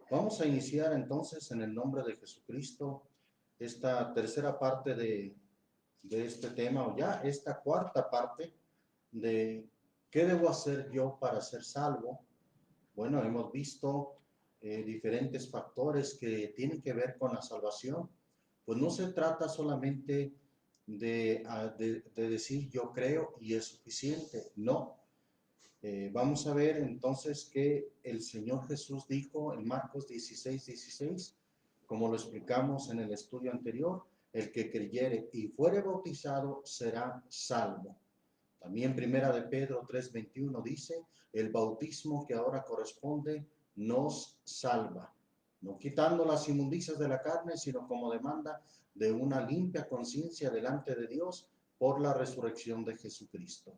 Vamos a iniciar entonces en el nombre de Jesucristo esta tercera parte de este tema, o ya esta cuarta parte de ¿qué debo hacer yo para ser salvo? Bueno, hemos visto diferentes factores que tienen que ver con la salvación. Pues no se trata solamente de decir yo creo y es suficiente, no. Vamos a ver entonces que el Señor Jesús dijo en Marcos 16:16, como lo explicamos en el estudio anterior, el que creyere y fuere bautizado será salvo. También Primera de Pedro 3:21 dice, el bautismo que ahora corresponde nos salva, no quitando las inmundicias de la carne, sino como demanda de una limpia conciencia delante de Dios por la resurrección de Jesucristo.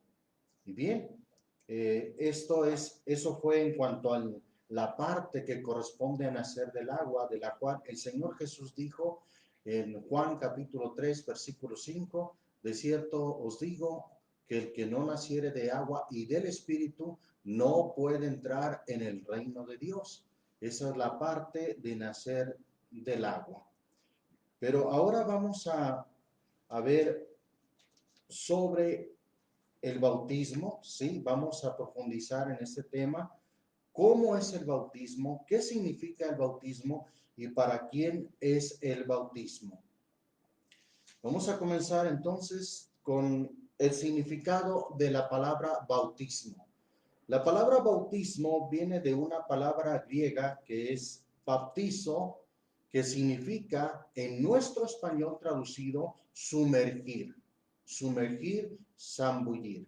Y bien, eso fue en cuanto a la parte que corresponde a nacer del agua, de la cual el Señor Jesús dijo en Juan capítulo 3, versículo 5, de cierto os digo que el que no naciere de agua y del Espíritu no puede entrar en el reino de Dios. Esa es la parte de nacer del agua. Pero ahora vamos a ver sobre el bautismo, ¿sí? Vamos a profundizar en este tema. ¿Cómo es el bautismo? ¿Qué significa el bautismo? ¿Y para quién es el bautismo? Vamos a comenzar entonces con el significado de la palabra bautismo. La palabra bautismo viene de una palabra griega que es baptizo, que significa en nuestro español traducido sumergir, sumergir, zambullir.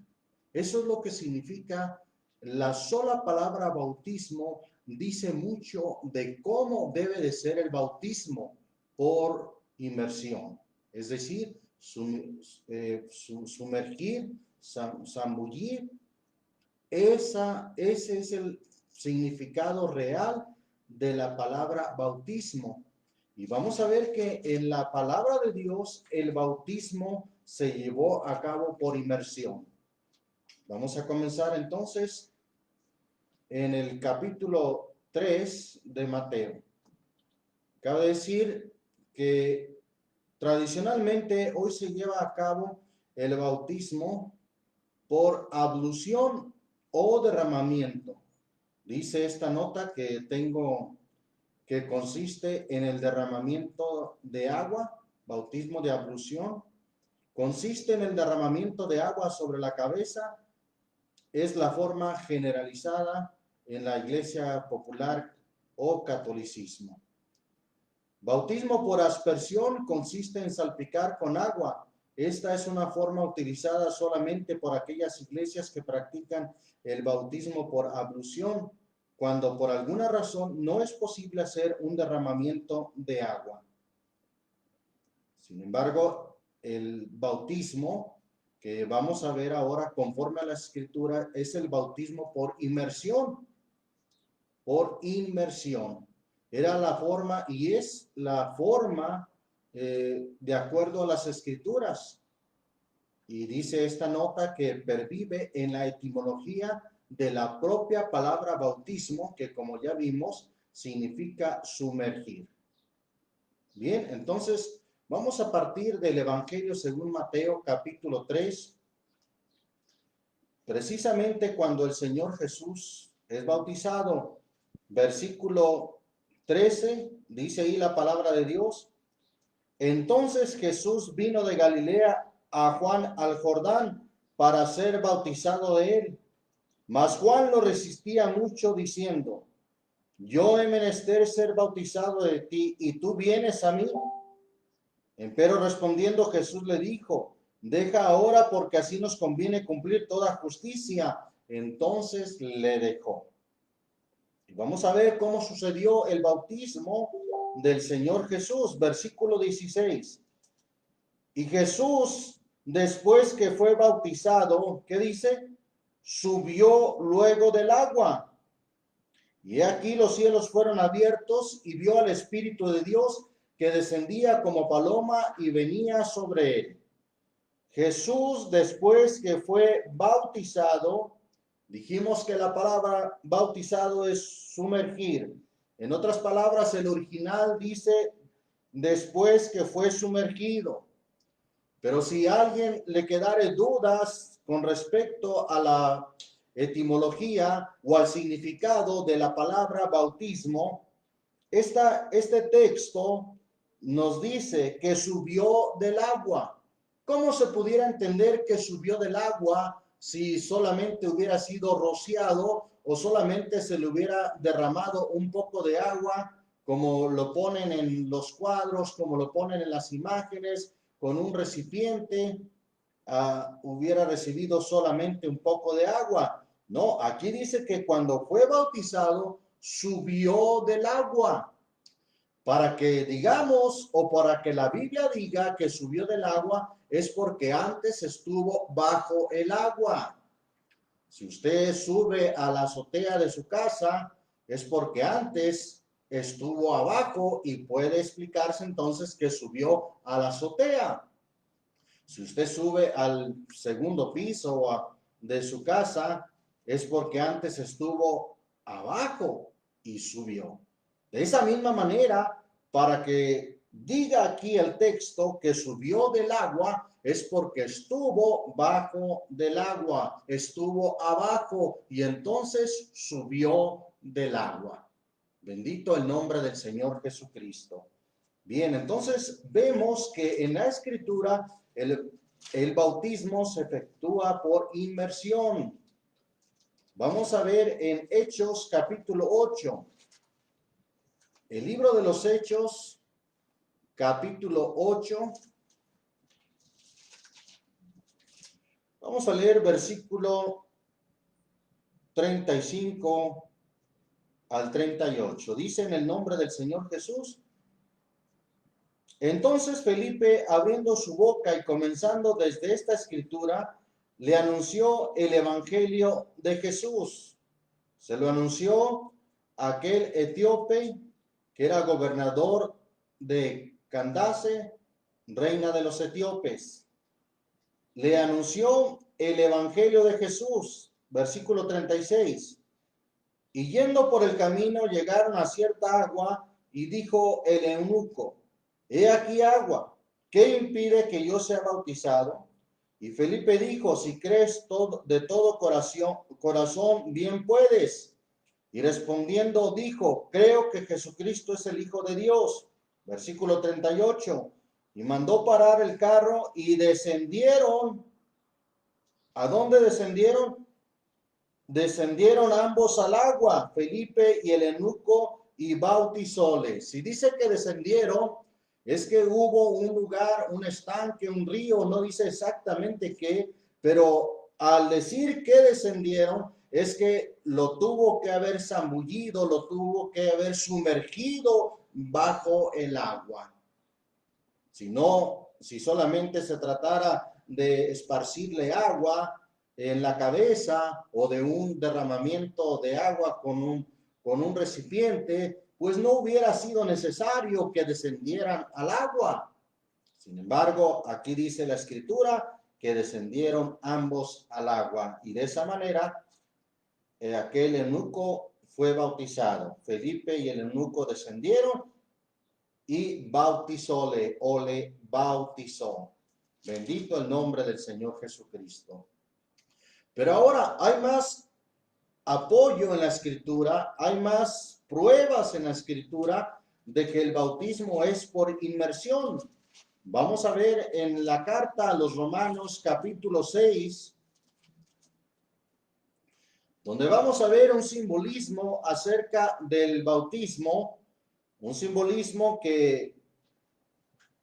Eso es lo que significa la sola palabra bautismo. Dice mucho de cómo debe de ser el bautismo por inmersión, es decir, sumergir, zambullir. Ese es el significado real de la palabra bautismo. Y vamos a ver que en la palabra de Dios el bautismo se llevó a cabo por inmersión. Vamos a comenzar entonces en el capítulo 3 de Mateo. Cabe decir que tradicionalmente hoy se lleva a cabo el bautismo por ablución o derramamiento. Dice esta nota que tengo que consiste en el derramamiento de agua, bautismo de ablución. Consiste en el derramamiento de agua sobre la cabeza. Es la forma generalizada en la iglesia popular o catolicismo. Bautismo por aspersión consiste en salpicar con agua. Esta es una forma utilizada solamente por aquellas iglesias que practican el bautismo por ablución, cuando por alguna razón no es posible hacer un derramamiento de agua. Sin embargo, el bautismo que vamos a ver ahora conforme a la Escritura es el bautismo por inmersión. Por inmersión. Era la forma y es la forma de acuerdo a las Escrituras. Y dice esta nota que pervive en la etimología de la propia palabra bautismo, que como ya vimos, significa sumergir. Bien, entonces vamos a partir del Evangelio según Mateo capítulo 3, precisamente cuando el Señor Jesús es bautizado. Versículo 13, dice ahí la palabra de Dios. Entonces Jesús vino de Galilea a Juan al Jordán para ser bautizado de él. Mas Juan lo resistía mucho diciendo, yo he menester ser bautizado de ti y tú vienes a mí. Empero respondiendo Jesús le dijo, deja ahora porque así nos conviene cumplir toda justicia. Entonces le dejó. Y vamos a ver cómo sucedió el bautismo del Señor Jesús, versículo 16. Y Jesús, después que fue bautizado, ¿qué dice? Subió luego del agua. Y aquí los cielos fueron abiertos y vio al Espíritu de Dios que descendía como paloma y venía sobre él. Jesús, después que fue bautizado, dijimos que la palabra bautizado es sumergir. En otras palabras, el original dice después que fue sumergido. Pero si a alguien le quedare dudas con respecto a la etimología o al significado de la palabra bautismo, este texto nos dice que subió del agua. ¿Cómo se pudiera entender que subió del agua si solamente hubiera sido rociado o solamente se le hubiera derramado un poco de agua, como lo ponen en los cuadros, como lo ponen en las imágenes, con un recipiente, hubiera recibido solamente un poco de agua? No, aquí dice que cuando fue bautizado, subió del agua. Para que digamos o para que la Biblia diga que subió del agua es porque antes estuvo bajo el agua. Si usted sube a la azotea de su casa es porque antes estuvo abajo y puede explicarse entonces que subió a la azotea. Si usted sube al segundo piso de su casa es porque antes estuvo abajo y subió. De esa misma manera, para que diga aquí el texto que subió del agua, es porque estuvo bajo del agua, estuvo abajo y entonces subió del agua. Bendito el nombre del Señor Jesucristo. Bien, entonces vemos que en la Escritura el bautismo se efectúa por inmersión. Vamos a ver en Hechos capítulo 8. El libro de los Hechos, capítulo 8. Vamos a leer versículo 35 al 38. Dice en el nombre del Señor Jesús: entonces Felipe, abriendo su boca y comenzando desde esta escritura, le anunció el evangelio de Jesús. Se lo anunció a aquel etíope que era gobernador de Candace, reina de los etíopes. Le anunció el evangelio de Jesús, versículo 36. Y yendo por el camino llegaron a cierta agua y dijo el eunuco: he aquí agua, ¿qué impide que yo sea bautizado? Y Felipe dijo: si crees de todo corazón, bien puedes. Y respondiendo dijo: creo que Jesucristo es el Hijo de Dios. Versículo 38. Y mandó parar el carro y descendieron. ¿A dónde descendieron? Descendieron ambos al agua, Felipe y el eunuco, y bautizóles. Si dice que descendieron, es que hubo un lugar, un estanque, un río, no dice exactamente qué, pero al decir que descendieron, es que lo tuvo que haber zambullido, lo tuvo que haber sumergido bajo el agua. Si solamente se tratara de esparcirle agua en la cabeza o de un derramamiento de agua con un recipiente, pues no hubiera sido necesario que descendieran al agua. Sin embargo, aquí dice la Escritura que descendieron ambos al agua y de esa manera aquel eunuco fue bautizado. Felipe y el eunuco descendieron y bautizóle o le bautizó. Bendito el nombre del Señor Jesucristo. Pero ahora hay más apoyo en la Escritura, hay más pruebas en la Escritura de que el bautismo es por inmersión. Vamos a ver en la carta a los Romanos capítulo 6, donde vamos a ver un simbolismo acerca del bautismo, un simbolismo que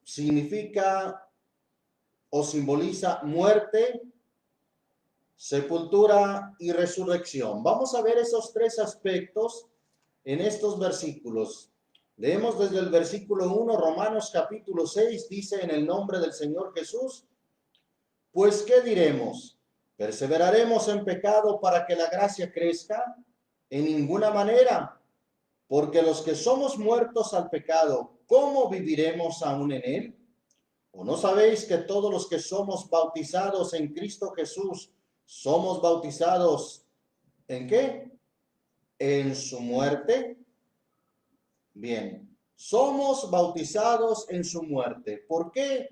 significa o simboliza muerte, sepultura y resurrección. Vamos a ver esos tres aspectos en estos versículos. Leemos desde el versículo 1, Romanos capítulo 6, dice en el nombre del Señor Jesús: pues, ¿qué diremos? ¿Perseveraremos en pecado para que la gracia crezca? En ninguna manera, porque los que somos muertos al pecado, ¿cómo viviremos aún en él? ¿O no sabéis que todos los que somos bautizados en Cristo Jesús, somos bautizados ¿en qué? En su muerte. Bien, somos bautizados en su muerte. ¿Por qué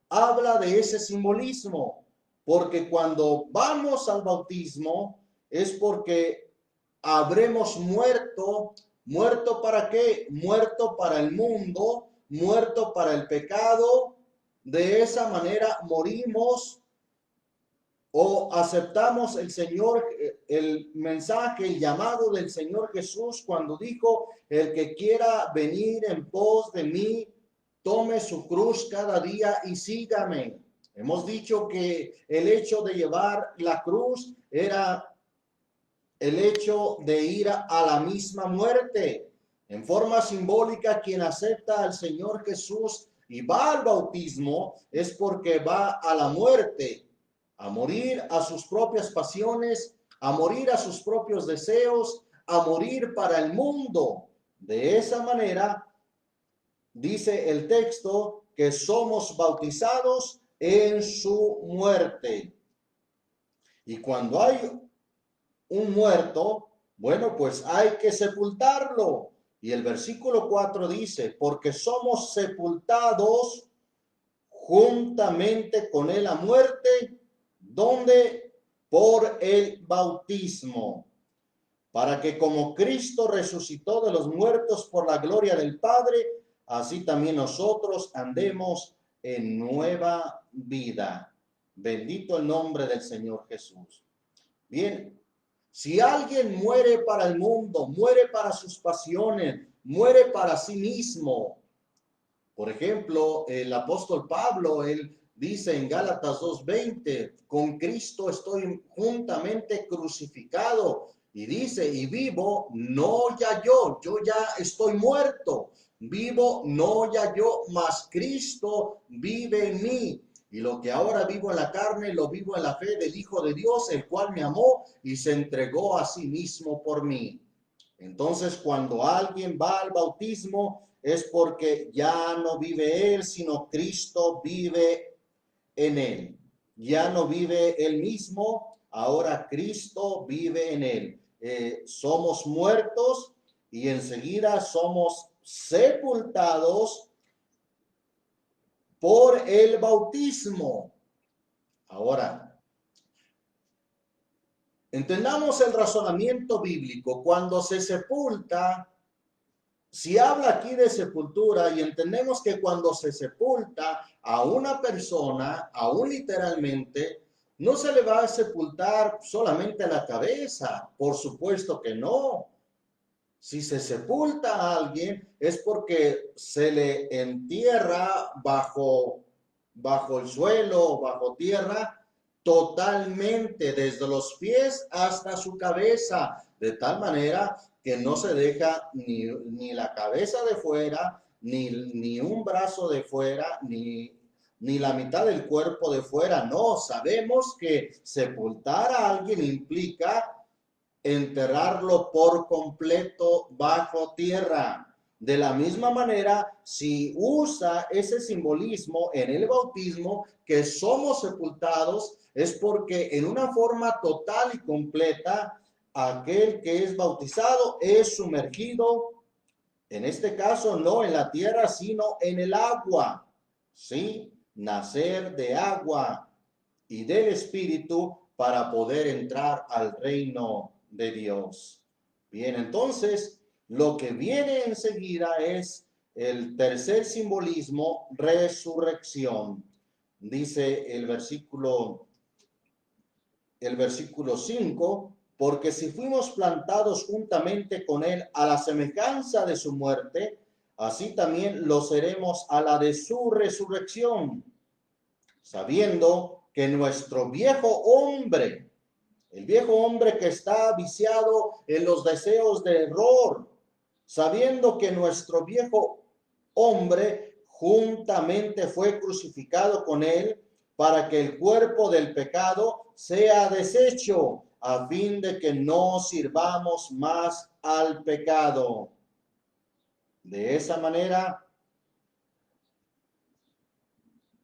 habla de ese simbolismo? Porque cuando vamos al bautismo es porque habremos muerto. ¿Muerto para qué? Muerto para el mundo, muerto para el pecado. De esa manera morimos o aceptamos el Señor, el mensaje, el llamado del Señor Jesús cuando dijo: el que quiera venir en pos de mí, tome su cruz cada día y sígame. Hemos dicho que el hecho de llevar la cruz era el hecho de ir a la misma muerte. En forma simbólica, quien acepta al Señor Jesús y va al bautismo es porque va a la muerte, a morir a sus propias pasiones, a morir a sus propios deseos, a morir para el mundo. De esa manera, dice el texto, que somos bautizados en su muerte. Y cuando hay un muerto, bueno, pues hay que sepultarlo. Y el versículo 4 dice: porque somos sepultados juntamente con él a muerte, donde por el bautismo, para que como Cristo resucitó de los muertos por la gloria del Padre, así también nosotros andemos en nueva vida. Bendito el nombre del Señor Jesús. Bien, si alguien muere para el mundo, muere para sus pasiones, muere para sí mismo. Por ejemplo, el apóstol Pablo, él dice en Gálatas 2:20, con Cristo estoy juntamente crucificado. Y dice, y vivo, no ya yo ya estoy muerto. Vivo, no ya yo, mas Cristo vive en mí. Y lo que ahora vivo en la carne, lo vivo en la fe del Hijo de Dios, el cual me amó y se entregó a sí mismo por mí. Entonces, cuando alguien va al bautismo, es porque ya no vive él, sino Cristo vive en él. Ya no vive él mismo, ahora Cristo vive en él. Somos muertos y enseguida somos sepultados por el bautismo. Ahora, entendamos el razonamiento bíblico. Cuando se sepulta, si habla aquí de sepultura y entendemos que cuando se sepulta a una persona, aún literalmente, no se le va a sepultar solamente la cabeza, por supuesto que no. Si se sepulta a alguien es porque se le entierra bajo el suelo, bajo tierra, totalmente, desde los pies hasta su cabeza, de tal manera que no se deja ni la cabeza de fuera, ni un brazo de fuera, ni la mitad del cuerpo de fuera. No, sabemos que sepultar a alguien implica enterrarlo por completo bajo tierra. De la misma manera, si usa ese simbolismo en el bautismo, que somos sepultados, es porque en una forma total y completa, aquel que es bautizado es sumergido, en este caso no en la tierra, sino en el agua. ¿Sí? Nacer de agua y del Espíritu para poder entrar al reino de Dios. Bien, entonces, lo que viene enseguida es el tercer simbolismo, resurrección. Dice el versículo 5, porque si fuimos plantados juntamente con él a la semejanza de su muerte, así también lo seremos a la de su resurrección, sabiendo que nuestro viejo hombre, el viejo hombre que está viciado en los deseos de error, sabiendo que nuestro viejo hombre juntamente fue crucificado con él para que el cuerpo del pecado sea deshecho, a fin de que no sirvamos más al pecado. De esa manera,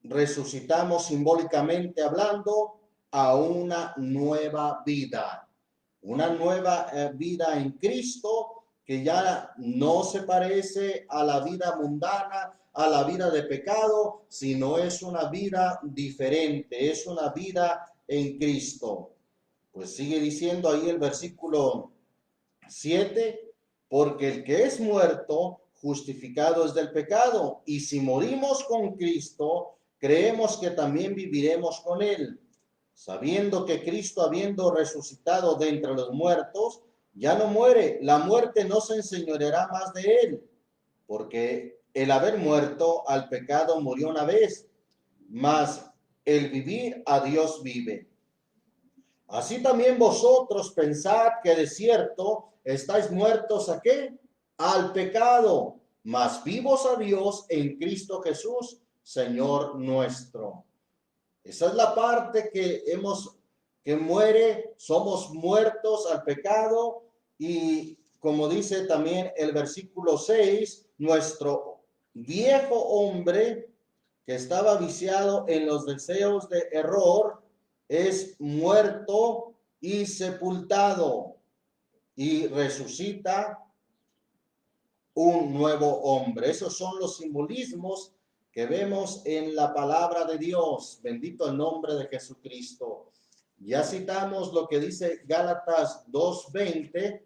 resucitamos simbólicamente hablando a una nueva vida en Cristo, que ya no se parece a la vida mundana, a la vida de pecado, sino es una vida diferente, es una vida en Cristo. Pues sigue diciendo ahí el versículo 7, porque el que es muerto, justificado es del pecado, y si morimos con Cristo, creemos que también viviremos con él, sabiendo que Cristo, habiendo resucitado de entre los muertos, ya no muere, la muerte no se enseñoreará más de él, porque el haber muerto al pecado murió una vez, mas el vivir a Dios vive. Así también vosotros pensad que de cierto estáis muertos ¿a qué? Al pecado, mas vivos a Dios en Cristo Jesús, Señor nuestro. Esa es la parte que muere, somos muertos al pecado, y como dice también el versículo 6, nuestro viejo hombre que estaba viciado en los deseos de error es muerto y sepultado, y resucita un nuevo hombre. Esos son los simbolismos que vemos en la palabra de Dios. Bendito el nombre de Jesucristo. Ya citamos lo que dice Gálatas 2:20,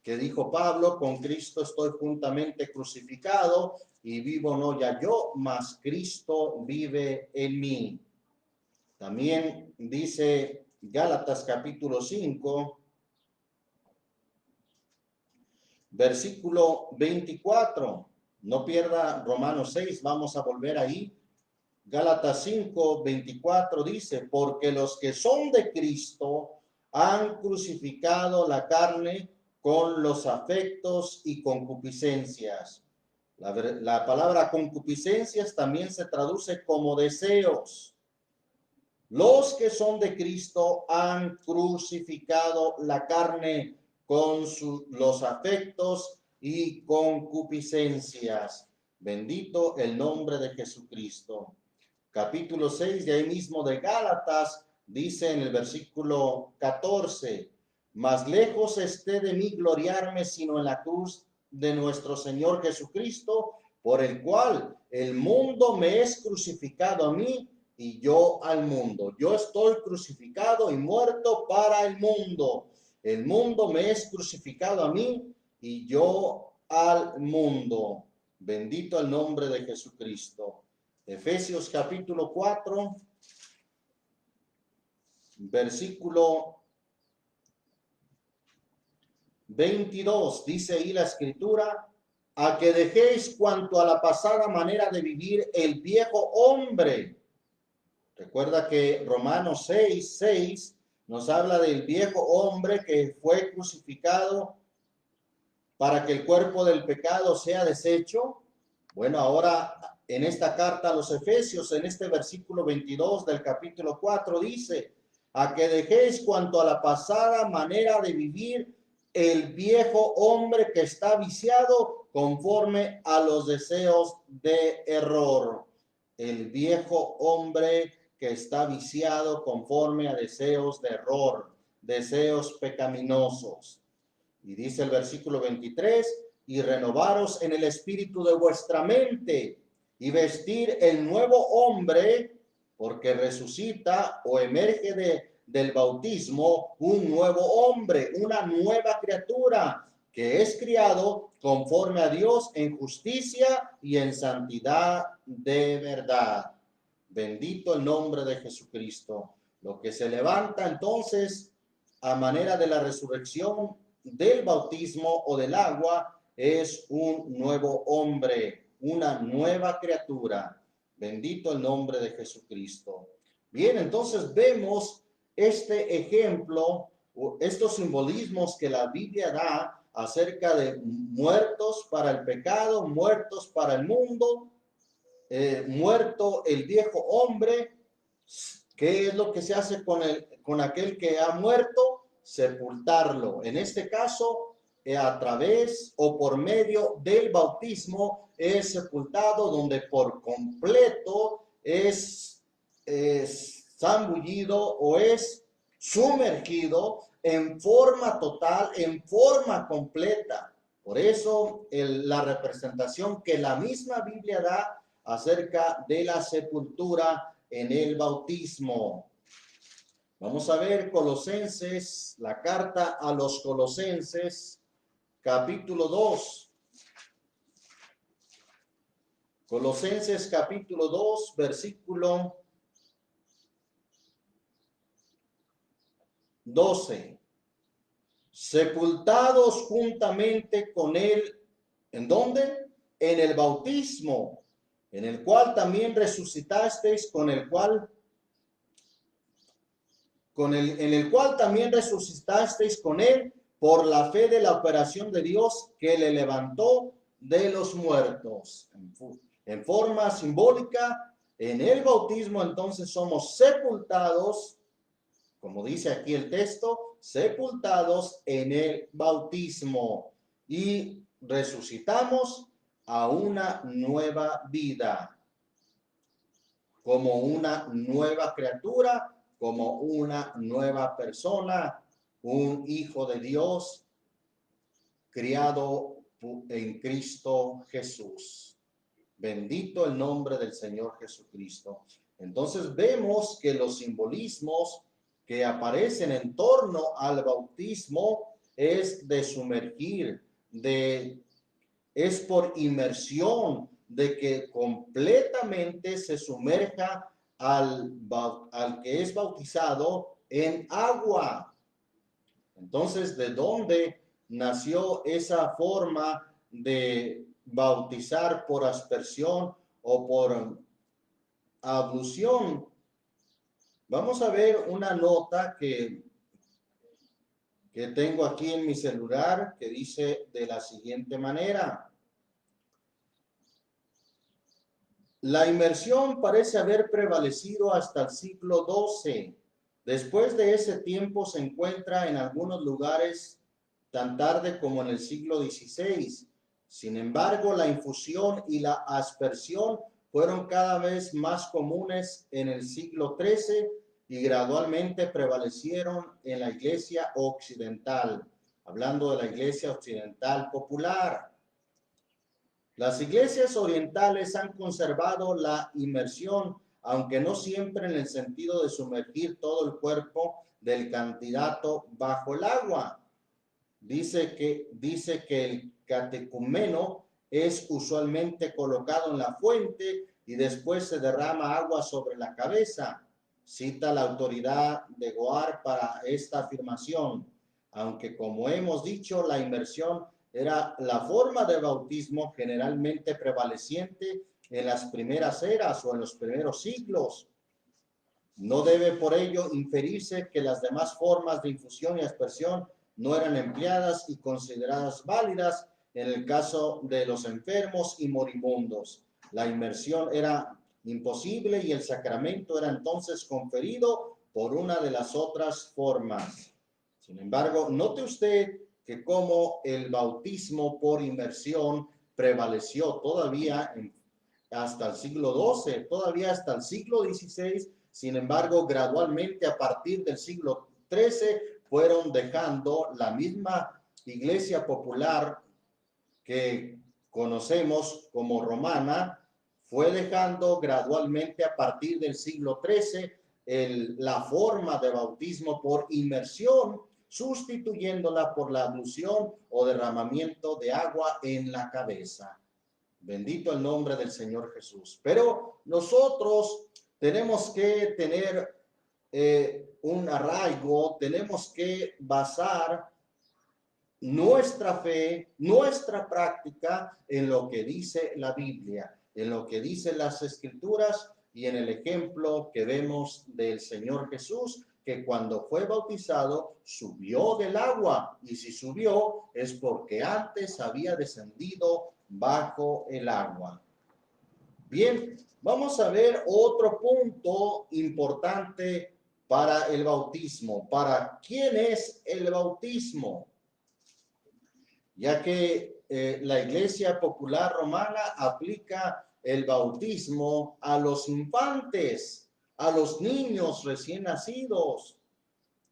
que dijo Pablo: con Cristo estoy juntamente crucificado, y vivo no ya yo, mas Cristo vive en mí. También dice Gálatas capítulo 5, versículo 24. No pierda Romanos 6, vamos a volver ahí. Gálatas 5, 24 dice: porque los que son de Cristo han crucificado la carne con los afectos y concupiscencias. La palabra concupiscencias también se traduce como deseos. Los que son de Cristo han crucificado la carne con los afectos y concupiscencias. Bendito el nombre de Jesucristo. Capítulo 6 de ahí mismo de Gálatas dice en el versículo 14: más lejos esté de mí gloriarme, sino en la cruz de nuestro Señor Jesucristo, por el cual el mundo me es crucificado a mí y yo al mundo. Yo estoy crucificado y muerto para el mundo. El mundo me es crucificado a mí y yo al mundo. Bendito el nombre de Jesucristo. Efesios capítulo 4, versículo 22, dice ahí la escritura: a que dejéis cuanto a la pasada manera de vivir el viejo hombre. Recuerda que Romanos 6:6 nos habla del viejo hombre que fue crucificado para que el cuerpo del pecado sea deshecho. Bueno, ahora en esta carta a los Efesios, en este versículo 22 del capítulo 4, dice: a que dejéis cuanto a la pasada manera de vivir el viejo hombre que está viciado conforme a los deseos de error. El viejo hombre que está viciado conforme a deseos de error, deseos pecaminosos. Y dice el versículo 23: y renovaros en el espíritu de vuestra mente, y vestir el nuevo hombre, porque resucita o emerge del bautismo un nuevo hombre, una nueva criatura, que es criado conforme a Dios en justicia y en santidad de verdad. Bendito el nombre de Jesucristo. Lo que se levanta entonces a manera de la resurrección del bautismo o del agua es un nuevo hombre, una nueva criatura. Bendito el nombre de Jesucristo. Bien, entonces vemos este ejemplo, estos simbolismos que la Biblia da acerca de muertos para el pecado, muertos para el mundo, muerto el viejo hombre. ¿Qué es lo que se hace con aquel que ha muerto? Sepultarlo. En este caso, a través o por medio del bautismo es sepultado, donde por completo es zambullido o es sumergido en forma total, en forma completa. Por eso la representación que la misma Biblia da acerca de la sepultura en el bautismo. Vamos a ver Colosenses, la carta a los Colosenses, capítulo 2. Colosenses capítulo 2, versículo 12. Sepultados juntamente con él, ¿en dónde? En el bautismo, en el cual también resucitasteis, en el cual también resucitasteis con él por la fe de la operación de Dios que le levantó de los muertos. En forma simbólica, en el bautismo entonces somos sepultados, como dice aquí el texto, sepultados en el bautismo y resucitamos a una nueva vida, como una nueva criatura, como una nueva persona, un hijo de Dios criado en Cristo Jesús. Bendito el nombre del Señor Jesucristo. Entonces vemos que los simbolismos que aparecen en torno al bautismo es de sumergir, es por inmersión, de que completamente se sumerja al que es bautizado en agua. Entonces, ¿de dónde nació esa forma de bautizar por aspersión o por ablución? Vamos a ver una nota que tengo aquí en mi celular que dice de la siguiente manera. La inmersión parece haber prevalecido hasta el siglo XII. Después de ese tiempo se encuentra en algunos lugares tan tarde como en el siglo XVI. Sin embargo, la infusión y la aspersión fueron cada vez más comunes en el siglo XIII y gradualmente prevalecieron en la iglesia occidental, hablando de la iglesia occidental popular. Las iglesias orientales han conservado la inmersión, aunque no siempre en el sentido de sumergir todo el cuerpo del candidato bajo el agua. Dice que el catecúmeno es usualmente colocado en la fuente y después se derrama agua sobre la cabeza. Cita la autoridad de Goar para esta afirmación, aunque como hemos dicho, la inmersión era la forma de bautismo generalmente prevaleciente en las primeras eras o en los primeros siglos. No debe por ello inferirse que las demás formas de infusión y aspersión no eran empleadas y consideradas válidas en el caso de los enfermos y moribundos. La inmersión era imposible y el sacramento era entonces conferido por una de las otras formas. Sin embargo, note usted que como el bautismo por inmersión prevaleció todavía hasta el siglo XII, todavía hasta el siglo XVI, sin embargo, gradualmente a partir del siglo XIII fueron dejando la misma iglesia popular que conocemos como romana, fue dejando gradualmente a partir del siglo XIII la forma de bautismo por inmersión, sustituyéndola por la ablución o derramamiento de agua en la cabeza. Bendito el nombre del Señor Jesús. Pero nosotros tenemos que tener un arraigo, tenemos que basar nuestra fe, nuestra práctica en lo que dice la Biblia, en lo que dicen las Escrituras y en el ejemplo que vemos del Señor Jesús, que cuando fue bautizado subió del agua, y si subió es porque antes había descendido bajo el agua. Bien, vamos a ver otro punto importante para el bautismo. ¿Para quién es el bautismo? Ya que la Iglesia Popular Romana aplica el bautismo a los infantes, a los niños recién nacidos.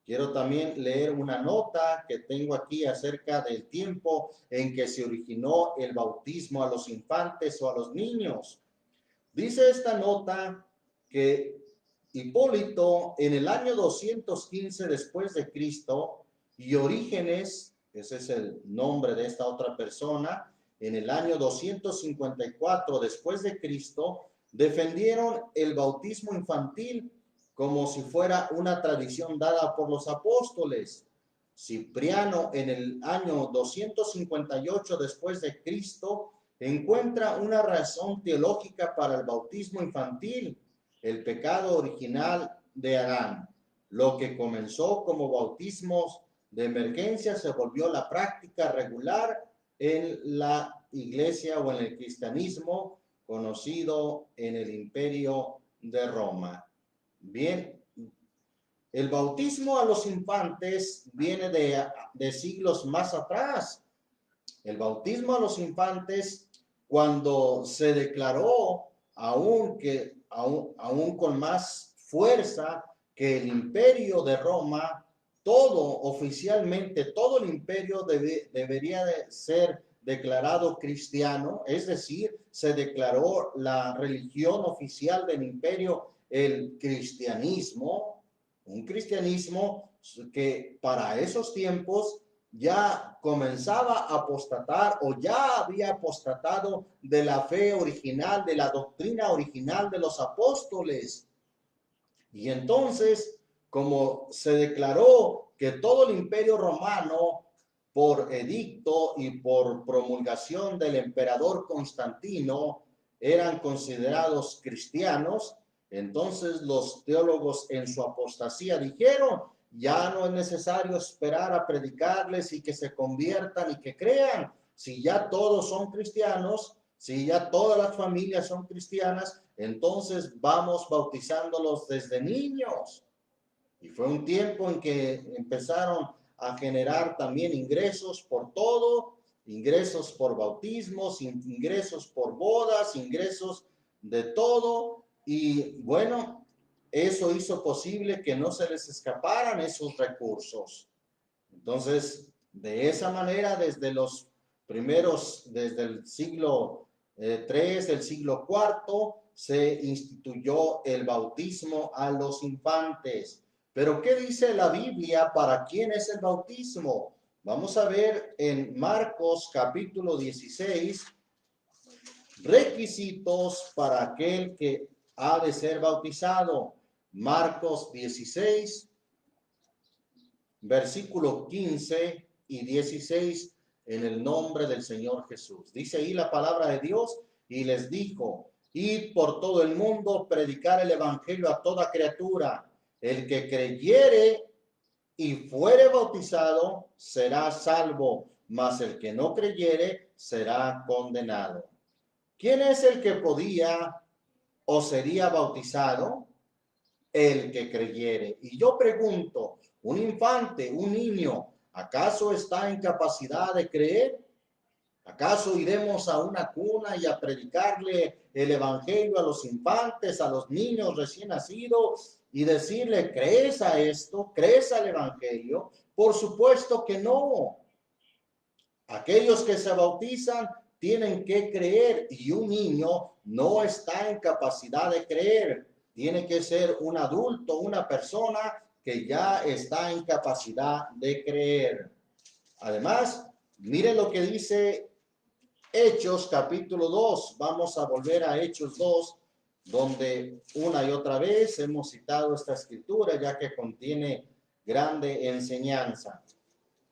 Quiero también leer una nota que tengo aquí acerca del tiempo en que se originó el bautismo a los infantes o a los niños. Dice esta nota que Hipólito en el año 215 después de Cristo y Orígenes, ese es el nombre de esta otra persona, en el año 254 después de Cristo, defendieron el bautismo infantil como si fuera una tradición dada por los apóstoles. Cipriano en el año 258 después de Cristo encuentra una razón teológica para el bautismo infantil, el pecado original de Adán. Lo que comenzó como bautismos de emergencia se volvió la práctica regular en la iglesia o en el cristianismo conocido en el Imperio de Roma. Bien, el bautismo a los infantes viene de siglos más atrás. El bautismo a los infantes, cuando se declaró aún con más fuerza que el imperio de Roma, todo el imperio debería de ser declarado cristiano, es decir, se declaró la religión oficial del imperio, el cristianismo, un cristianismo que para esos tiempos ya comenzaba a apostatar o ya había apostatado de la fe original, de la doctrina original de los apóstoles. Y entonces, como se declaró que todo el imperio romano, por edicto y por promulgación del emperador Constantino, eran considerados cristianos, entonces los teólogos en su apostasía dijeron, ya no es necesario esperar a predicarles y que se conviertan y que crean. Si ya todos son cristianos, si ya todas las familias son cristianas, entonces vamos bautizándolos desde niños. Y fue un tiempo en que empezaron a generar también ingresos por todo, ingresos por bautismos, ingresos por bodas, ingresos de todo. Y bueno, eso hizo posible que no se les escaparan esos recursos. Entonces, de esa manera, desde los primeros, desde el siglo III, el siglo IV, se instituyó el bautismo a los infantes. Pero, ¿qué dice la Biblia para quién es el bautismo? Vamos a ver en Marcos capítulo 16, requisitos para aquel que ha de ser bautizado. Marcos 16, versículos 15 y 16, en el nombre del Señor Jesús. Dice ahí la palabra de Dios, y les dijo, id por todo el mundo, predicar el evangelio a toda criatura. El que creyere y fuere bautizado será salvo, mas el que no creyere será condenado. ¿Quién es el que podía o sería bautizado? El que creyere. Y yo pregunto, un infante, un niño, ¿acaso está en capacidad de creer? ¿Acaso iremos a una cuna y a predicarle el evangelio a los infantes, a los niños recién nacidos y decirle, ¿crees a esto? ¿Crees al evangelio? Por supuesto que no. Aquellos que se bautizan tienen que creer y un niño no está en capacidad de creer. Tiene que ser un adulto, una persona que ya está en capacidad de creer. Además, mire lo que dice Hechos capítulo 2. Vamos a volver a Hechos 2, donde una y otra vez hemos citado esta escritura, ya que contiene grande enseñanza.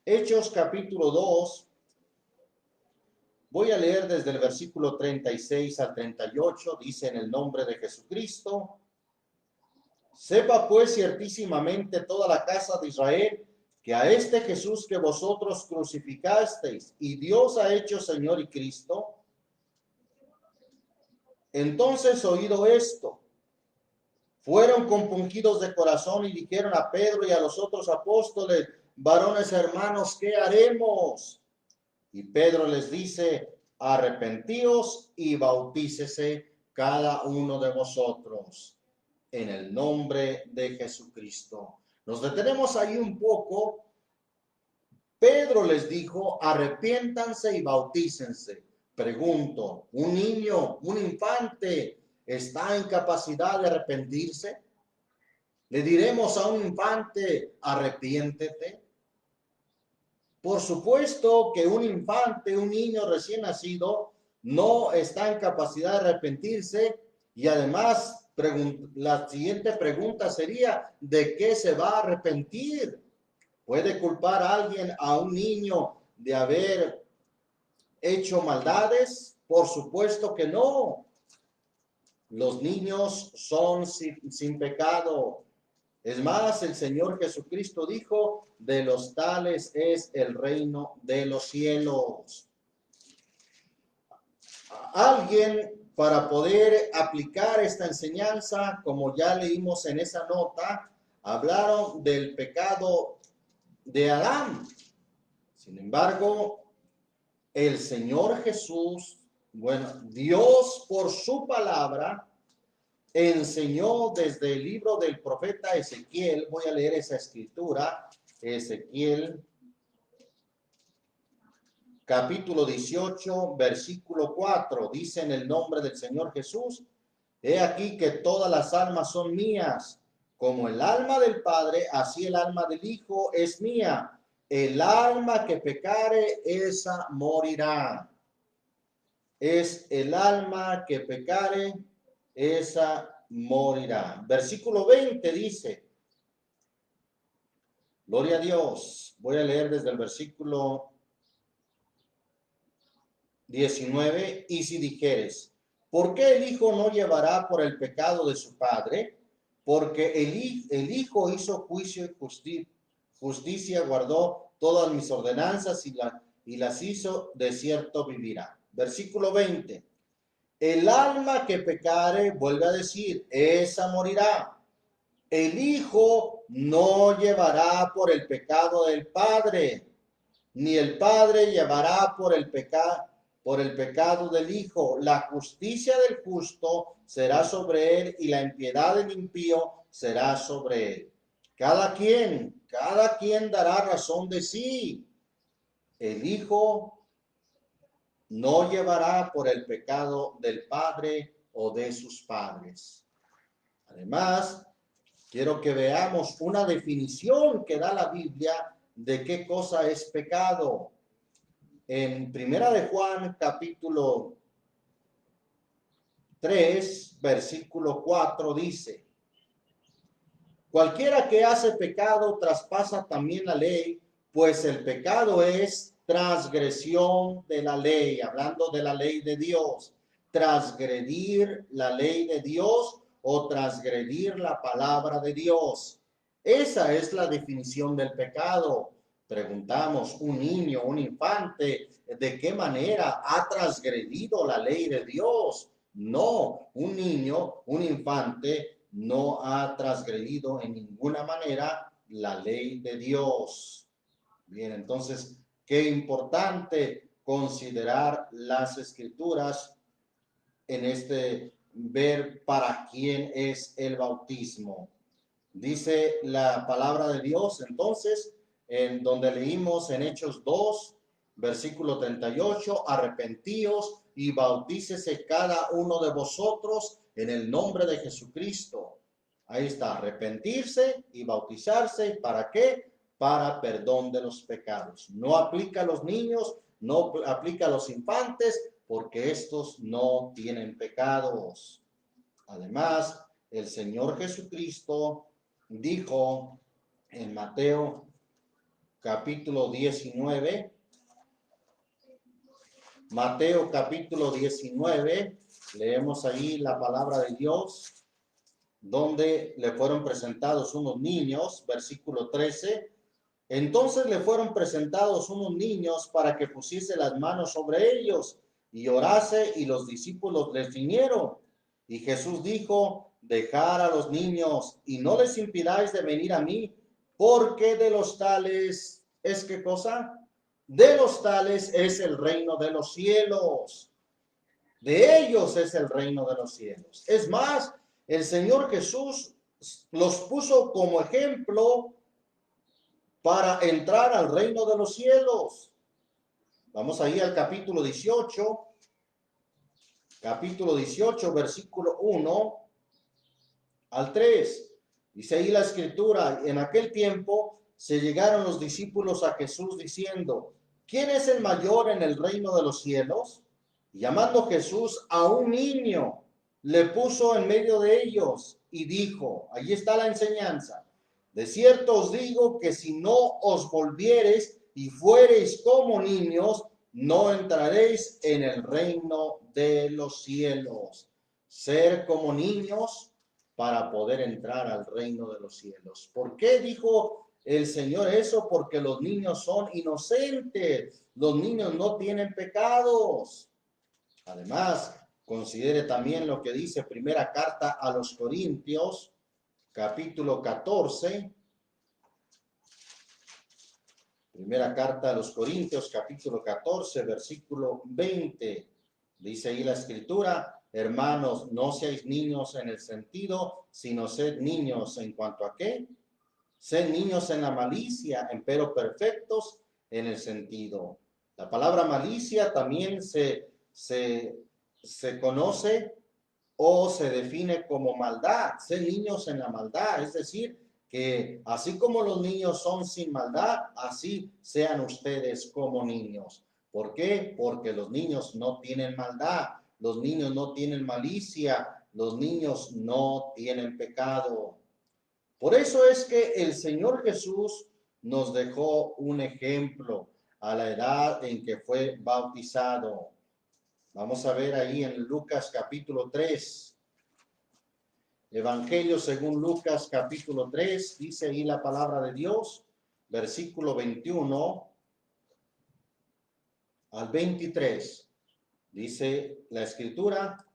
Hechos capítulo 2. Voy a leer desde el versículo 36 al 38, dice en el nombre de Jesucristo. Sepa pues ciertísimamente toda la casa de Israel que a este Jesús que vosotros crucificasteis y Dios ha hecho Señor y Cristo. Entonces, oído esto, fueron compungidos de corazón y dijeron a Pedro y a los otros apóstoles, varones hermanos, ¿qué haremos? Y Pedro les dice, arrepentíos y bautícese cada uno de vosotros en el nombre de Jesucristo Nos detenemos ahí un poco. Pedro les dijo, arrepiéntanse y bautícense. Pregunto, ¿un niño, un infante, está en capacidad de arrepentirse? ¿Le diremos a un infante, arrepiéntete? Por supuesto que un infante, un niño recién nacido, no está en capacidad de arrepentirse, y además la siguiente pregunta sería, ¿de qué se va a arrepentir? ¿Puede culpar a alguien, a un niño, de haber hecho maldades? Por supuesto que no. Los niños son sin pecado. Es más, el Señor Jesucristo dijo, de los tales es el reino de los cielos. Alguien, para poder aplicar esta enseñanza, como ya leímos en esa nota, hablaron del pecado de Adán. Sin embargo, el Señor Jesús, Dios por su palabra, enseñó desde el libro del profeta Ezequiel. Voy a leer esa escritura, Ezequiel capítulo 18, versículo 4, dice en el nombre del Señor Jesús, he aquí que todas las almas son mías, como el alma del Padre, así el alma del Hijo es mía. El alma que pecare, esa morirá. Es el alma que pecare, esa morirá. Versículo 20 dice, gloria a Dios. Voy a leer desde el versículo 19. Y si dijeres, ¿por qué el Hijo no llevará por el pecado de su Padre? Porque el Hijo hizo juicio y justicia, guardó todas mis ordenanzas y las hizo, de cierto vivirá. Versículo 20. El alma que pecare, vuelve a decir, esa morirá. El Hijo no llevará por el pecado del Padre, ni el Padre llevará por el pecado del Hijo. La justicia del justo será sobre él y la impiedad del impío será sobre él. Cada quien dará razón de sí. El Hijo no llevará por el pecado del padre o de sus padres. Además, quiero que veamos una definición que da la Biblia de qué cosa es pecado. En Primera de Juan, capítulo 3, versículo 4, dice, cualquiera que hace pecado traspasa también la ley, pues el pecado es transgresión de la ley, hablando de la ley de Dios, transgredir la ley de Dios o transgredir la palabra de Dios. Esa es la definición del pecado. Preguntamos, un niño, un infante, ¿de qué manera ha transgredido la ley de Dios? No, un niño, un infante no ha transgredido en ninguna manera la ley de Dios. Bien, entonces, qué importante considerar las escrituras en ver para quién es el bautismo. Dice la palabra de Dios, entonces, en donde leímos en Hechos 2, versículo 38, arrepentíos y bautícese cada uno de vosotros en el nombre de Jesucristo. Ahí está, arrepentirse y bautizarse. ¿Para qué? Para perdón de los pecados. No aplica a los niños, no aplica a los infantes, porque estos no tienen pecados. Además, el Señor Jesucristo dijo en Mateo capítulo 19, Mateo capítulo 19, leemos ahí la palabra de Dios, donde le fueron presentados unos niños, versículo 13. Entonces le fueron presentados unos niños para que pusiese las manos sobre ellos y orase, y los discípulos les vinieron. Y Jesús dijo, dejad a los niños y no les impidáis de venir a mí, porque de los tales es ¿qué cosa? De los tales es el reino de los cielos. De ellos es el reino de los cielos. Es más, el Señor Jesús los puso como ejemplo para entrar al reino de los cielos. Vamos ahí al capítulo 18, versículo 1 al 3. Dice ahí la escritura: en aquel tiempo se llegaron los discípulos a Jesús diciendo: ¿quién es el mayor en el reino de los cielos? Y llamando Jesús a un niño, le puso en medio de ellos y dijo, allí está la enseñanza: de cierto os digo que si no os volviereis y fuereis como niños, no entraréis en el reino de los cielos. Ser como niños para poder entrar al reino de los cielos. ¿Por qué dijo el Señor eso? Porque los niños son inocentes, los niños no tienen pecados. Además, considere también lo que dice primera carta a los Corintios, capítulo 14. Primera carta a los Corintios, capítulo 14, versículo 20. Dice ahí la escritura: hermanos, no seáis niños en el sentido, sino sed niños en cuanto a qué. Sed niños en la malicia, empero perfectos en el sentido. La palabra malicia también se conoce o se define como maldad. Sed niños en la maldad, es decir, que así como los niños son sin maldad, así sean ustedes como niños. ¿Por qué? Porque los niños no tienen maldad, los niños no tienen malicia, los niños no tienen pecado. Por eso es que el Señor Jesús nos dejó un ejemplo a la edad en que fue bautizado. Vamos a ver ahí en Lucas capítulo 3. Evangelio según Lucas capítulo 3, dice ahí la palabra de Dios, versículo 21 al 23. Dice la escritura: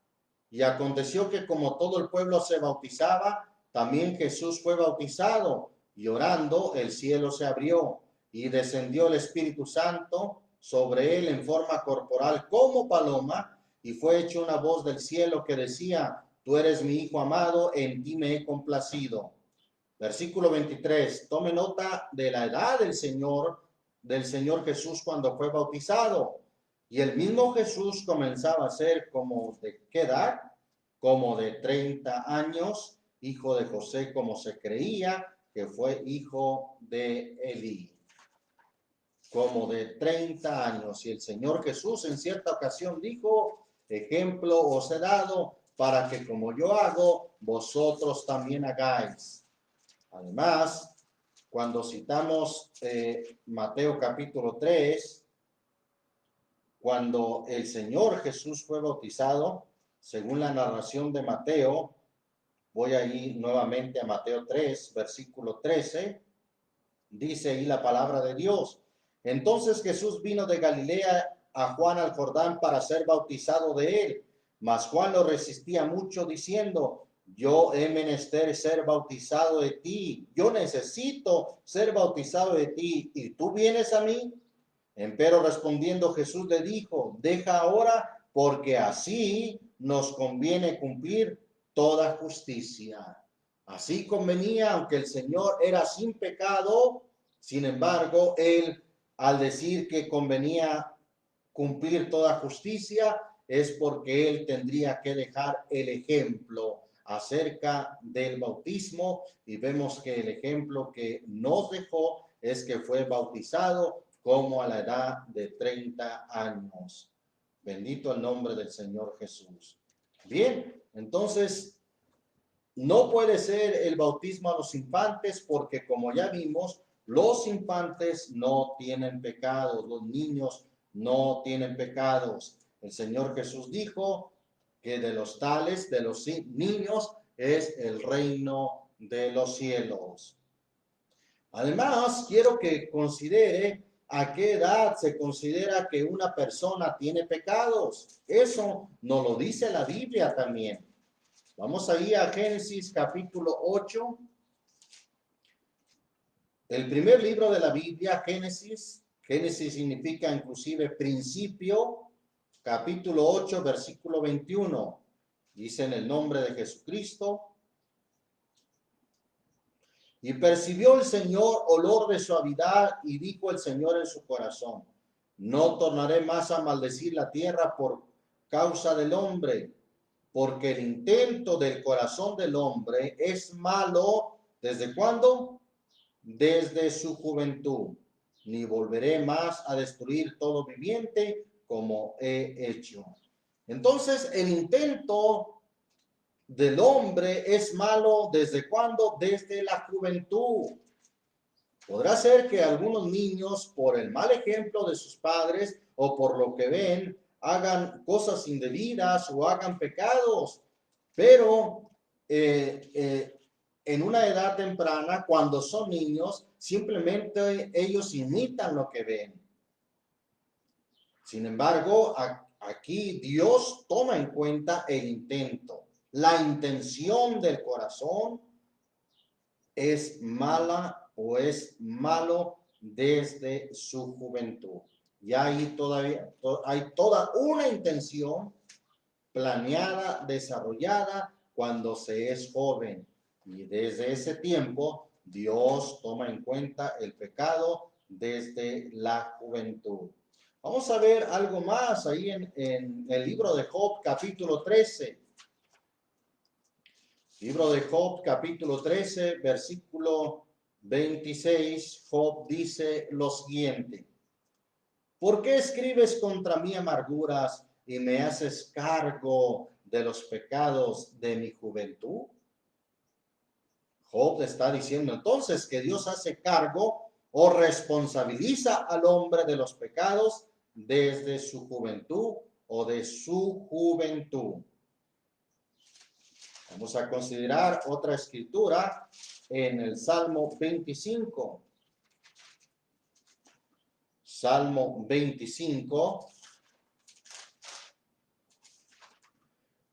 y aconteció que como todo el pueblo se bautizaba, también Jesús fue bautizado, y orando el cielo se abrió, y descendió el Espíritu Santo sobre él en forma corporal como paloma, y fue hecha una voz del cielo que decía: tú eres mi Hijo amado, en ti me he complacido. Versículo 23, tome nota de la edad del Señor Jesús cuando fue bautizado. Y el mismo Jesús comenzaba a ser como de ¿qué edad? Como de 30 años, hijo de José, como se creía que fue hijo de Elí. Como de 30 años. Y el Señor Jesús en cierta ocasión dijo: ejemplo os he dado para que como yo hago, vosotros también hagáis. Además, cuando citamos Mateo capítulo 3, cuando el Señor Jesús fue bautizado, según la narración de Mateo, voy ahí nuevamente a Mateo 3, versículo 13, dice ahí la palabra de Dios: entonces Jesús vino de Galilea a Juan al Jordán para ser bautizado de él, mas Juan lo resistía mucho diciendo: yo he menester ser bautizado de ti, yo necesito ser bautizado de ti, ¿y tú vienes a mí? Empero respondiendo Jesús le dijo: deja ahora, porque así nos conviene cumplir toda justicia. Así convenía, aunque el Señor era sin pecado, sin embargo, él, al decir que convenía cumplir toda justicia, es porque él tendría que dejar el ejemplo acerca del bautismo, y vemos que el ejemplo que nos dejó es que fue bautizado como a la edad de 30 años. Bendito el nombre del Señor Jesús. Bien, entonces no puede ser el bautismo a los infantes porque, como ya vimos, los infantes no tienen pecados, los niños no tienen pecados. El Señor Jesús dijo que de los tales, de los niños, es el reino de los cielos. Además, quiero que considere a qué edad se considera que una persona tiene pecados. Eso nos lo dice la Biblia también. Vamos ahí a Génesis capítulo 8. El primer libro de la Biblia, Génesis. Génesis significa inclusive principio. Capítulo 8, versículo 21. Dice: en el nombre de Jesucristo. Y percibió el Señor olor de suavidad y dijo el Señor en su corazón, no tornaré más a maldecir la tierra por causa del hombre, porque el intento del corazón del hombre es malo. ¿Desde cuándo? Desde su juventud. Ni volveré más a destruir todo viviente como he hecho. Entonces, el intento del hombre es malo. ¿Desde cuándo? Desde la juventud. Podrá ser que algunos niños, por el mal ejemplo de sus padres o por lo que ven, hagan cosas indebidas o hagan pecados, pero en una edad temprana, cuando son niños, simplemente ellos imitan lo que ven. Sin embargo, aquí Dios toma en cuenta el intento. La intención del corazón es mala o es malo desde su juventud. Y ahí todavía hay toda una intención planeada, desarrollada cuando se es joven. Y desde ese tiempo, Dios toma en cuenta el pecado desde la juventud. Vamos a ver algo más ahí en el libro de Job, capítulo 13. Libro de Job, capítulo 13, versículo 26, Job dice lo siguiente: ¿por qué escribes contra mí amarguras y me haces cargo de los pecados de mi juventud? Job está diciendo entonces que Dios hace cargo o responsabiliza al hombre de los pecados desde su juventud o de su juventud. Vamos a considerar otra escritura en el Salmo 25. Salmo 25.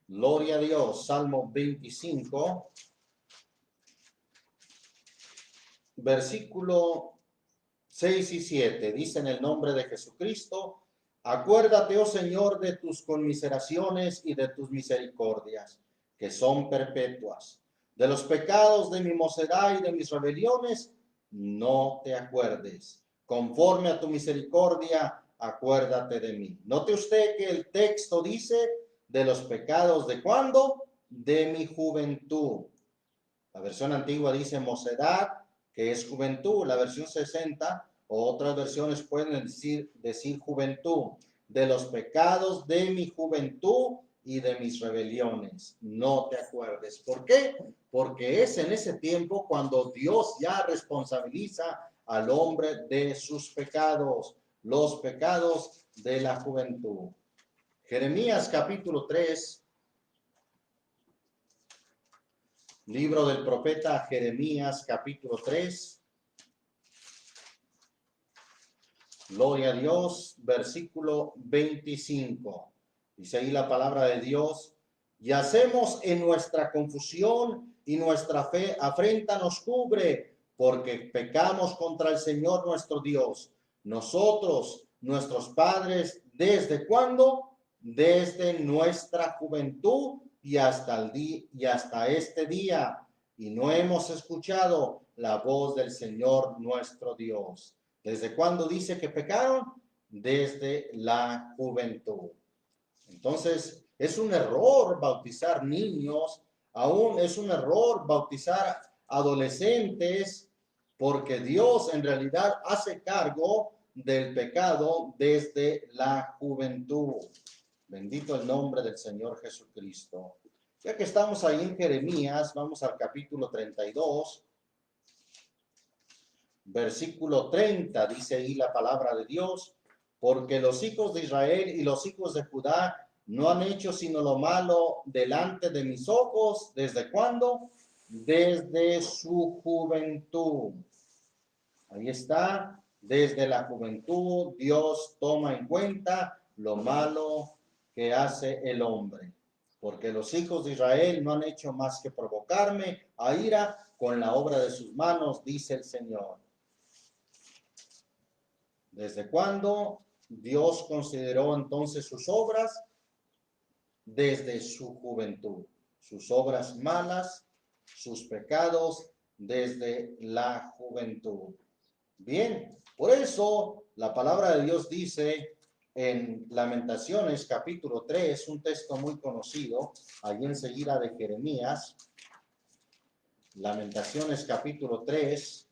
Gloria a Dios. Salmo 25. Versículo 6 y 7. Dice en el nombre de Jesucristo: acuérdate, oh Señor, de tus conmiseraciones y de tus misericordias, que son perpetuas. De los pecados de mi mocedad y de mis rebeliones, no te acuerdes. Conforme a tu misericordia, acuérdate de mí. Note usted que el texto dice de los pecados ¿de cuándo? De mi juventud. La versión antigua dice mocedad, que es juventud. La versión 60 o otras versiones pueden decir juventud. De los pecados de mi juventud y de mis rebeliones, no te acuerdes. ¿Por qué? Porque es en ese tiempo cuando Dios ya responsabiliza al hombre de sus pecados, los pecados de la juventud. Jeremías capítulo 3, libro del profeta Jeremías capítulo 3. Gloria a Dios, versículo 25. Dice ahí la palabra de Dios: y hacemos en nuestra confusión y nuestra fe afrenta nos cubre, porque pecamos contra el Señor nuestro Dios. Nosotros, nuestros padres, ¿desde cuándo? Desde nuestra juventud y hasta este día, y no hemos escuchado la voz del Señor nuestro Dios. ¿Desde cuándo dice que pecaron? Desde la juventud. Entonces, es un error bautizar niños, aún es un error bautizar adolescentes, porque Dios en realidad hace cargo del pecado desde la juventud. Bendito el nombre del Señor Jesucristo. Ya que estamos ahí en Jeremías, vamos al capítulo 32. Versículo 30, dice ahí la palabra de Dios: porque los hijos de Israel y los hijos de Judá no han hecho sino lo malo delante de mis ojos. ¿Desde cuándo? Desde su juventud. Ahí está, desde la juventud Dios toma en cuenta lo malo que hace el hombre. Porque los hijos de Israel no han hecho más que provocarme a ira con la obra de sus manos, dice el Señor. ¿Desde cuándo Dios consideró entonces sus obras? Desde su juventud. Sus obras malas, sus pecados, desde la juventud. Bien, por eso la palabra de Dios dice en Lamentaciones capítulo 3, un texto muy conocido, allí enseguida de Jeremías, Lamentaciones capítulo 3,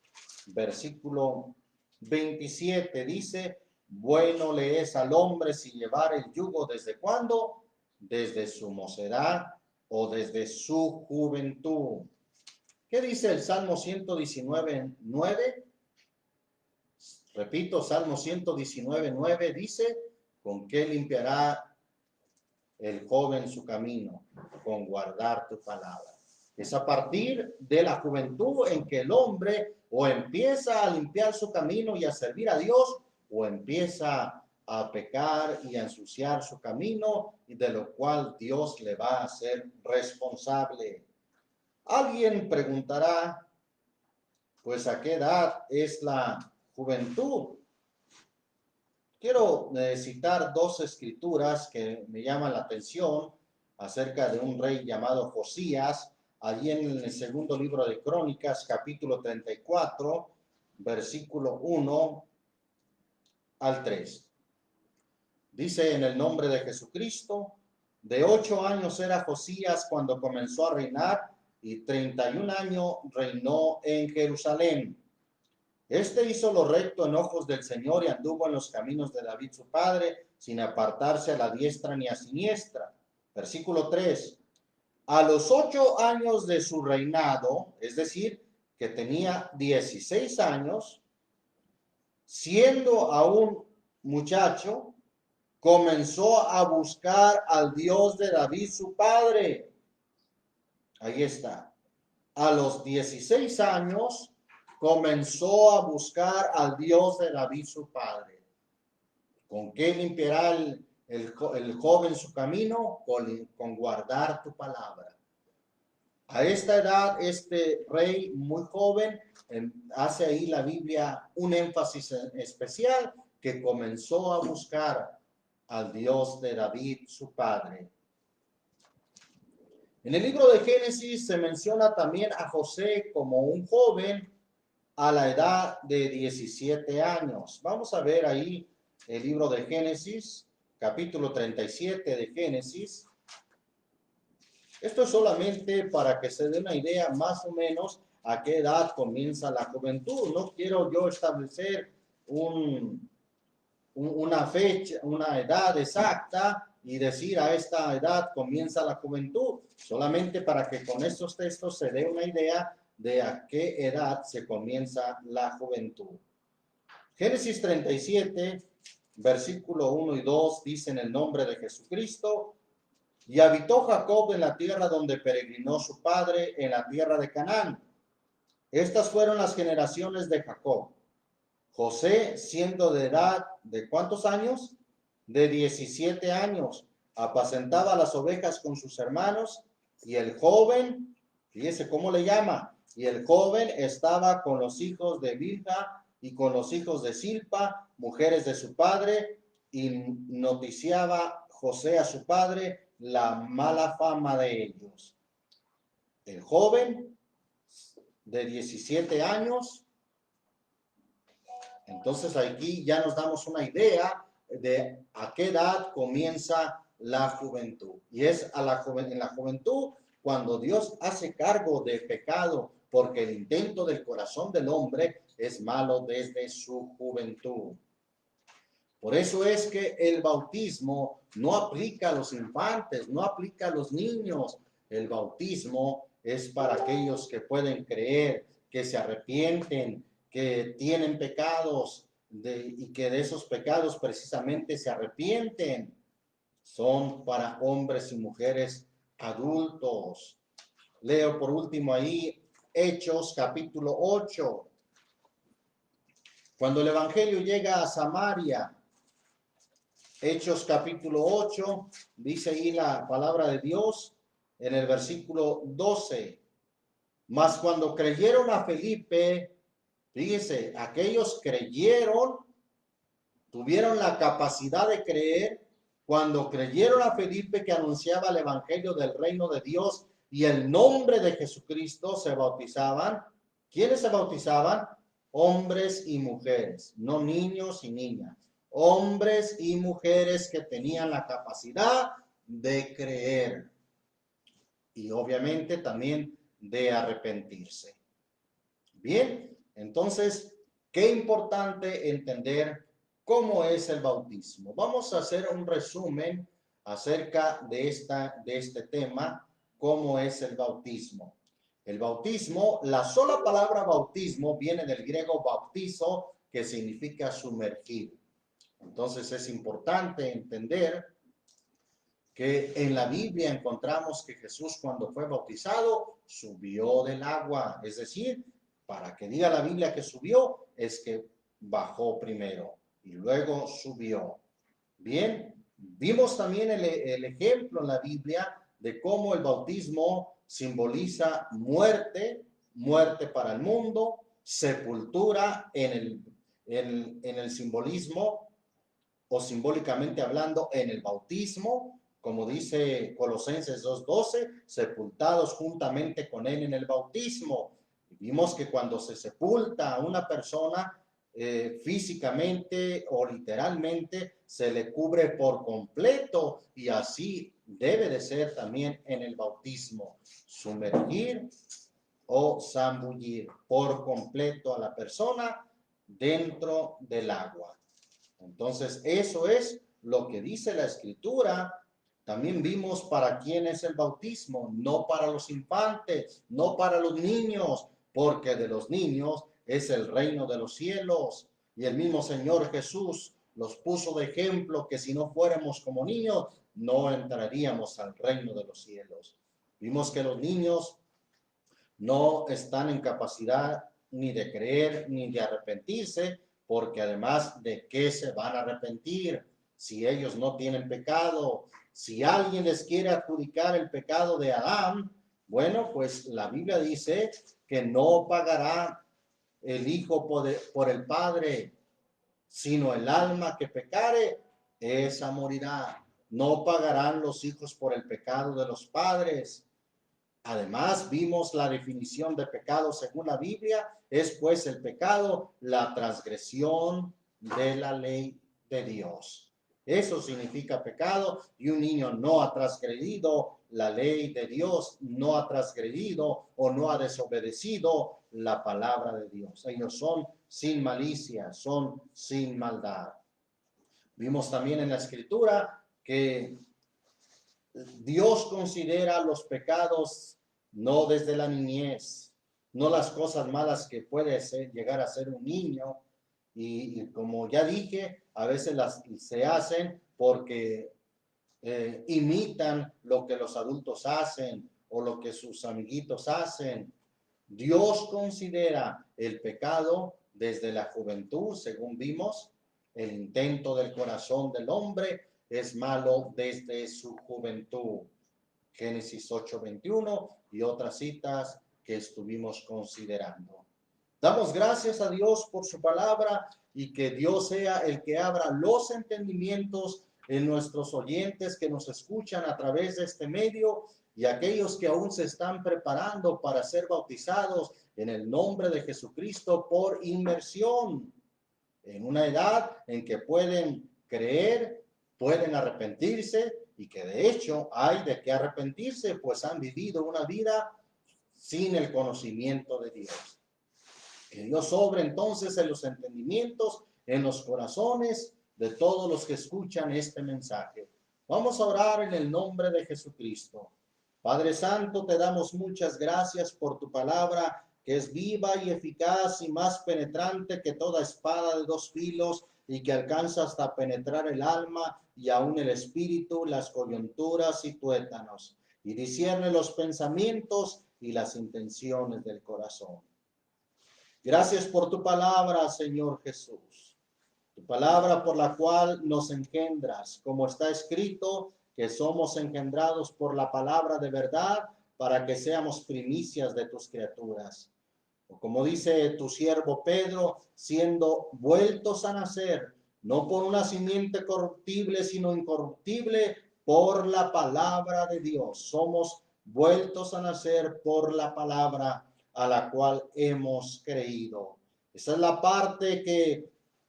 versículo 27, dice: bueno le es al hombre si llevar el yugo, ¿desde cuándo? Desde su mocedad o desde su juventud. ¿Qué dice el Salmo 119, 9? Repito, Salmo 119, 9 dice: ¿con qué limpiará el joven su camino? Con guardar tu palabra. Es a partir de la juventud en que el hombre o empieza a limpiar su camino y a servir a Dios, o empieza a pecar y a ensuciar su camino, y de lo cual Dios le va a hacer responsable. Alguien preguntará, pues, ¿a qué edad es la juventud? Quiero citar dos escrituras que me llaman la atención acerca de un rey llamado Josías, allí en el segundo libro de Crónicas, capítulo 34, versículo 1 al 3. Dice: en el nombre de Jesucristo, de 8 años era Josías cuando comenzó a reinar, y 31 años reinó en Jerusalén. Este hizo lo recto en ojos del Señor y anduvo en los caminos de David su padre, sin apartarse a la diestra ni a siniestra. Versículo 3. A los 8 años de su reinado, es decir, que tenía 16 años, siendo aún muchacho, comenzó a buscar al Dios de David su padre. Ahí está. A los 16 años comenzó a buscar al Dios de David su padre. ¿Con qué limpiará el joven su camino? Con guardar tu palabra. A esta edad, este rey muy joven, hace ahí la Biblia un énfasis especial, que comenzó a buscar al Dios de David su padre. En el libro de Génesis se menciona también a José como un joven a la edad de 17 años. Vamos a ver ahí el libro de Génesis, capítulo 37 de Génesis. Esto es solamente para que se dé una idea más o menos a qué edad comienza la juventud. No quiero yo establecer una fecha, una edad exacta y decir a esta edad comienza la juventud, solamente para que con estos textos se dé una idea de a qué edad se comienza la juventud. Génesis 37, versículo 1 y 2 dice: en el nombre de Jesucristo. Y habitó Jacob en la tierra donde peregrinó su padre, en la tierra de Canaán. Estas fueron las generaciones de Jacob. José, siendo de edad, ¿de cuántos años? De 17 años, apacentaba las ovejas con sus hermanos, y el joven, fíjese cómo le llama, y el joven estaba con los hijos de Bilha y con los hijos de Silpa, mujeres de su padre, y noticiaba José a su padre la mala fama de ellos. El joven de 17 años, entonces aquí ya nos damos una idea de a qué edad comienza la juventud. Y es en la juventud cuando Dios hace cargo de pecado, porque el intento del corazón del hombre es malo desde su juventud. Por eso es que el bautismo no aplica a los infantes, no aplica a los niños. El bautismo es para aquellos que pueden creer, que se arrepienten, que tienen pecados y que de esos pecados precisamente se arrepienten. Son para hombres y mujeres adultos. Leo por último ahí Hechos capítulo 8. Cuando el evangelio llega a Samaria, Hechos capítulo 8, dice ahí la palabra de Dios en el versículo 12. Mas cuando creyeron a Felipe, fíjese, aquellos creyeron, tuvieron la capacidad de creer, cuando creyeron a Felipe que anunciaba el evangelio del reino de Dios y el nombre de Jesucristo, se bautizaban. ¿Quiénes se bautizaban? Hombres y mujeres, no niños y niñas. Hombres y mujeres que tenían la capacidad de creer y obviamente también de arrepentirse. Bien, entonces, qué importante entender cómo es el bautismo. Vamos a hacer un resumen acerca de este tema, cómo es el bautismo. El bautismo, la sola palabra bautismo viene del griego bautizo, que significa sumergir. Entonces es importante entender que en la Biblia encontramos que Jesús cuando fue bautizado subió del agua, es decir, para que diga la Biblia que subió, es que bajó primero y luego subió. Bien, vimos también el ejemplo en la Biblia de cómo el bautismo simboliza muerte, muerte para el mundo, sepultura en el simbolismo o simbólicamente hablando en el bautismo, como dice Colosenses 2:12, sepultados juntamente con él en el bautismo. Vimos que cuando se sepulta a una persona físicamente o literalmente, se le cubre por completo y así debe de ser también en el bautismo. Sumergir o zambullir por completo a la persona dentro del agua. Entonces, eso es lo que dice la Escritura. También vimos para quién es el bautismo, no para los infantes, no para los niños, porque de los niños es el reino de los cielos. Y el mismo Señor Jesús los puso de ejemplo que si no fuéramos como niños, no entraríamos al reino de los cielos. Vimos que los niños no están en capacidad ni de creer ni de arrepentirse, porque además de qué se van a arrepentir si ellos no tienen pecado. Si alguien les quiere adjudicar el pecado de Adán, bueno, pues la Biblia dice que no pagará el hijo por el padre, sino el alma que pecare, esa morirá. No pagarán los hijos por el pecado de los padres. Además, vimos la definición de pecado según la Biblia, es pues el pecado, la transgresión de la ley de Dios. Eso significa pecado y un niño no ha transgredido la ley de Dios, no ha transgredido o no ha desobedecido la palabra de Dios. Ellos son sin malicia, son sin maldad. Vimos también en la Escritura que Dios considera los pecados no desde la niñez, no las cosas malas que puede llegar a ser un niño. Y como ya dije, a veces se hacen porque imitan lo que los adultos hacen o lo que sus amiguitos hacen. Dios considera el pecado desde la juventud, según vimos, el intento del corazón del hombre es malo desde su juventud. Génesis 8:21 y otras citas que estuvimos considerando. Damos gracias a Dios por su palabra y que Dios sea el que abra los entendimientos en nuestros oyentes que nos escuchan a través de este medio y aquellos que aún se están preparando para ser bautizados en el nombre de Jesucristo por inmersión, en una edad en que pueden creer, pueden arrepentirse y que de hecho hay de qué arrepentirse, pues han vivido una vida sin el conocimiento de Dios. Que Dios obre entonces en los entendimientos, en los corazones de todos los que escuchan este mensaje. Vamos a orar en el nombre de Jesucristo. Padre Santo, te damos muchas gracias por tu palabra, que es viva y eficaz y más penetrante que toda espada de dos filos y que alcanza hasta penetrar el alma y aún el espíritu, las coyunturas y tuétanos, y discierne los pensamientos y las intenciones del corazón. Gracias por tu palabra, Señor Jesús. Tu palabra por la cual nos engendras, como está escrito, que somos engendrados por la palabra de verdad para que seamos primicias de tus criaturas. O como dice tu siervo Pedro, siendo vueltos a nacer, no por una simiente corruptible, sino incorruptible, por la palabra de Dios. Somos vueltos a nacer por la palabra a la cual hemos creído. Esa es la parte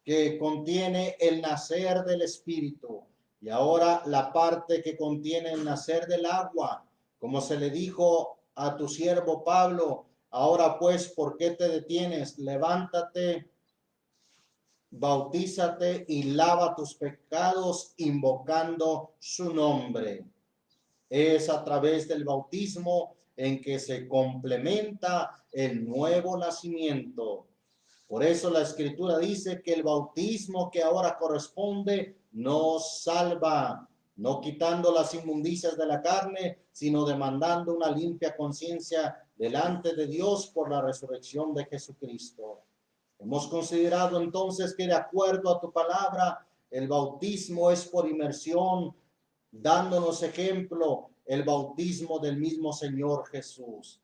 que contiene el nacer del Espíritu. Y ahora la parte que contiene el nacer del agua, como se le dijo a tu siervo Pablo, ahora pues, ¿por qué te detienes? Levántate, bautízate y lava tus pecados invocando su nombre. Es a través del bautismo en que se complementa el nuevo nacimiento. Por eso la Escritura dice que el bautismo que ahora corresponde nos salva, no quitando las inmundicias de la carne, sino demandando una limpia conciencia delante de Dios por la resurrección de Jesucristo. Hemos considerado entonces que de acuerdo a tu palabra, el bautismo es por inmersión, dándonos ejemplo el bautismo del mismo Señor Jesús.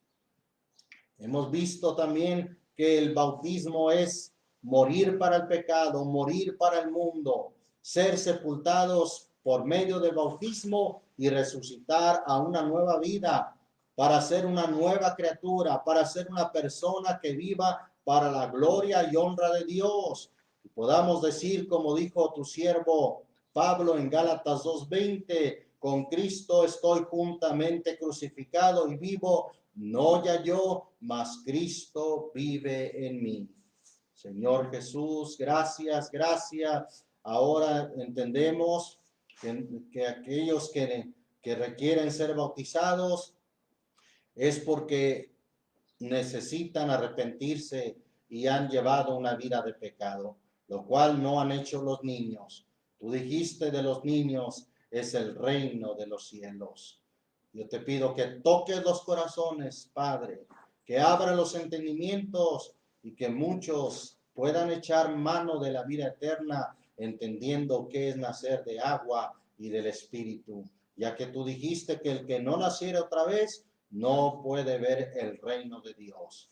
Hemos visto también que el bautismo es morir para el pecado, morir para el mundo, ser sepultados por medio del bautismo y resucitar a una nueva vida para ser una nueva criatura, para ser una persona que viva para la gloria y honra de Dios. Y podamos decir, como dijo tu siervo Pablo en Gálatas 2:20, con Cristo estoy juntamente crucificado y vivo, no ya yo, mas Cristo vive en mí. Señor Jesús, gracias, gracias. Ahora entendemos que aquellos que requieren ser bautizados es porque necesitan arrepentirse y han llevado una vida de pecado, lo cual no han hecho los niños. Tú dijiste de los niños es el reino de los cielos. Yo te pido que toques los corazones, Padre, que abra los entendimientos y que muchos puedan echar mano de la vida eterna, entendiendo qué es nacer de agua y del Espíritu, ya que tú dijiste que el que no naciera otra vez no puede ver el reino de Dios.